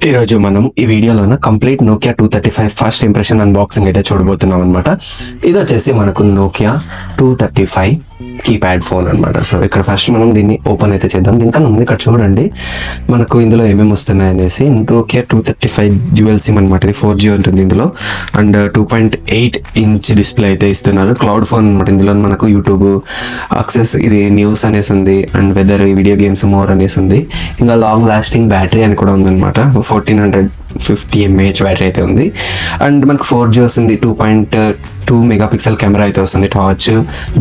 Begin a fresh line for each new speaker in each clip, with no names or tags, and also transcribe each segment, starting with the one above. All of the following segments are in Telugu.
ఈరోజు మనం ఈ వీడియోలోన complete Nokia 235 first impression unboxing అయితే చూడబోతున్నాం అనమాట. ఇది వచ్చేసి మనకు నోకియా 235 కీప్యాడ్ ఫోన్ అనమాట. సో ఇక్కడ ఫస్ట్ మనం దీన్ని ఓపెన్ అయితే చేద్దాం. దీనికన్నా ముందు ఇక్కడ చూడండి మనకు ఇందులో ఏమేమి వస్తున్నాయి అనేసి. నోకియా 235 డ్యూయల్ సిమ్ అనమాట. ఇది 4G ఉంటుంది ఇందులో. అండ్ 2.8 ఇంచ్ డిస్ప్లే అయితే ఇస్తున్నారు. క్లౌడ్ ఫోన్ అనమాట. ఇందులో మనకు యూట్యూబ్ యాక్సెస్, ఇది న్యూస్ అనేసి ఉంది, and weather, video games, more అనేసి ఉంది. ఇంకా లాంగ్ లాస్టింగ్ బ్యాటరీ అని కూడా ఉందన్నమాట. 1450 mAh బ్యాటరీ అయితే ఉంది. అండ్ మనకు 4G వస్తుంది. 2.2 మెగాపిక్సెల్ కెమెరా అయితే వస్తుంది. Torch,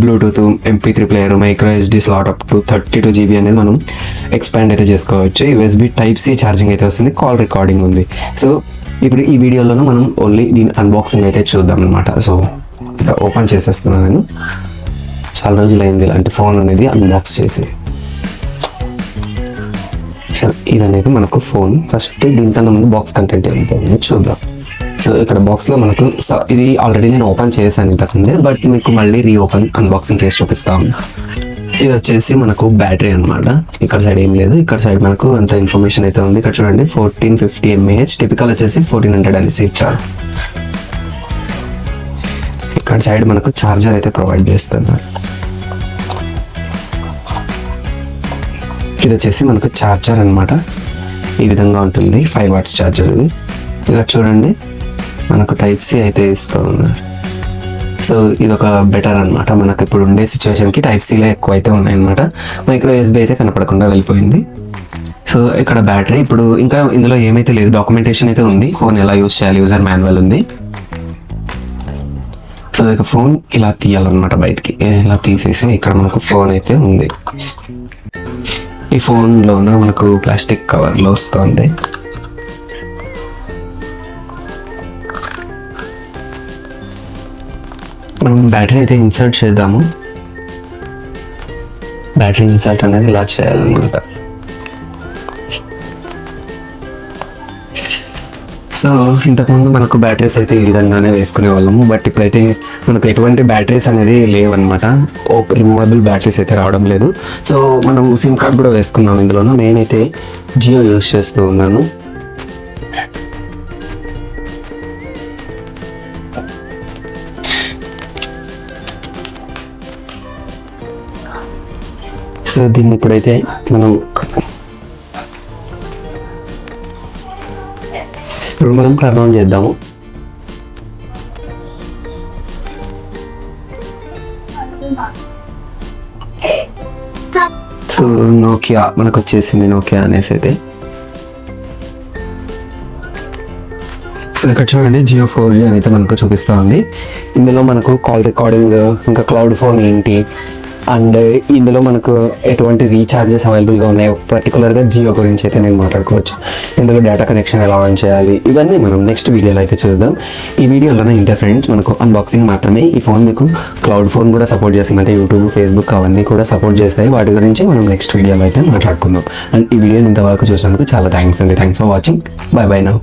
Bluetooth, MP3 player, micro SD slot up to 32 GB అనేది మనం ఎక్స్పాండ్ అయితే చేసుకోవచ్చు. USB Type-C ఛార్జింగ్ అయితే వస్తుంది. కాల్ రికార్డింగ్ ఉంది. సో ఇప్పుడు ఈ వీడియోలోనూ మనం ఓన్లీ దీని అన్బాక్సింగ్ అయితే చూద్దాం అనమాట. సో ఇంకా ఓపెన్ చేసేస్తున్నాను నేను. చాలా రోజులు అయింది ఇలాంటి ఫోన్ అనేది అన్బాక్స్ చేసి. సో ఇది అనేది మనకు ఫోన్. ఫస్ట్ దీనికన్నా ముందు బాక్స్ కంటెంట్ ఏంటో చూద్దాం. సో ఇక్కడ బాక్స్లో మనకు ఇది ఆల్రెడీ నేను ఓపెన్ చేశాను ఇంతకుముందే, బట్ మీకు మళ్ళీ రీఓపెన్ అన్బాక్సింగ్ చేసి చూపిస్తాను. ఇది వచ్చేసి మనకు బ్యాటరీ అనమాట. ఇక్కడ సైడ్ ఏం లేదు, ఇక్కడ సైడ్ మనకు అంత ఇన్ఫర్మేషన్ అయితే ఉంది. ఇక్కడ చూడండి 1450 mAh, టిపికల్ వచ్చేసి 1400 అనేసి ఇచ్చారు. ఇక్కడ సైడ్ మనకు ఛార్జర్ అయితే ప్రొవైడ్ చేస్తున్నారు. ఇది వచ్చేసి మనకు ఛార్జర్ అనమాట. ఈ విధంగా ఉంటుంది. 5 watts ఛార్జర్ ఇది. ఇక్కడ చూడండి మనకు Type-C అయితే ఇస్తూ ఉన్నారు. సో ఇది ఒక బెటర్ అనమాట. మనకు ఇప్పుడు ఉండే సిచ్యువేషన్కి Type-Cలో ఎక్కువ అయితే ఉన్నాయన్నమాట. మైక్రో USB అయితే కనపడకుండా వెళ్ళిపోయింది. సో ఇక్కడ బ్యాటరీ, ఇప్పుడు ఇంకా ఇందులో ఏమైతే లేదు, డాక్యుమెంటేషన్ అయితే ఉంది. ఫోన్ ఎలా యూజ్ చేయాలి, యూజర్ మాన్యువల్ ఉంది. సో ఇక ఫోన్ ఇలా తీయాలన్నమాట బయటికి. ఇలా తీసేసి ఇక్కడ మనకు ఫోన్ అయితే ఉంది. ఈ ఫోన్లోన మనకు ప్లాస్టిక్ కవర్లో వస్తుంది. మనం బ్యాటరీ అయితే ఇన్సర్ట్ చేద్దాము. బ్యాటరీ ఇన్సర్ట్ అనేది ఇలా చేయాలన్నమాట. సో ఇంతకుముందు మనకు బ్యాటరీస్ అయితే ఈ విధంగానే వేసుకునే వాళ్ళము, బట్ ఇప్పుడైతే మనకు ఎటువంటి బ్యాటరీస్ అనేది లేవన్నమాట. రిమూవబుల్ బ్యాటరీస్ అయితే రావడం లేదు. సో మనం సిమ్ కార్డ్ కూడా వేసుకున్నాం ఇందులోనూ. నేనైతే జియో యూస్ చేస్తూ ఉన్నాను. సో దీన్ని ఇప్పుడైతే మనం టర్న్ ఆన్ చేద్దాము. సో నోకియా మనకు వచ్చేసింది, నోకియా అనేసి అయితే. సో ఇక్కడ చూడండి జియో 4G అని అయితే మనకు చూపిస్తూ ఉంది. ఇందులో మనకు కాల్ రికార్డింగ్, ఇంకా క్లౌడ్ ఫోన్ ఏంటి, అండ్ ఇందులో మనకు ఎటువంటి రీఛార్జెస్ అవైలబుల్గా ఉన్నాయి, పర్టికులర్గా జియో గురించి అయితే నేను మాట్లాడుకోవచ్చు. ఇందులో డేటా కనెక్షన్ ఎలా ఆన్ చేయాలి, ఇవన్నీ మనం నెక్స్ట్ వీడియోలో అయితే చూద్దాం. ఈ వీడియోలోనే ఇంతే ఫ్రెండ్స్, మనకు అన్బాక్సింగ్ మాత్రమే. ఈ ఫోన్ మీకు క్లౌడ్ ఫోన్ కూడా సపోర్ట్ చేస్తుంది, అంటే యూట్యూబ్, ఫేస్బుక్ అవన్నీ కూడా సపోర్ట్ చేస్తాయి. వాటి గురించి మనం నెక్స్ట్ వీడియోలో అయితే మాట్లాడుకుందాం. అండ్ ఈ వీడియోని ఇంతవరకు చూసినందుకు చాలా థ్యాంక్స్ అండి. Thanks for watching. By by now.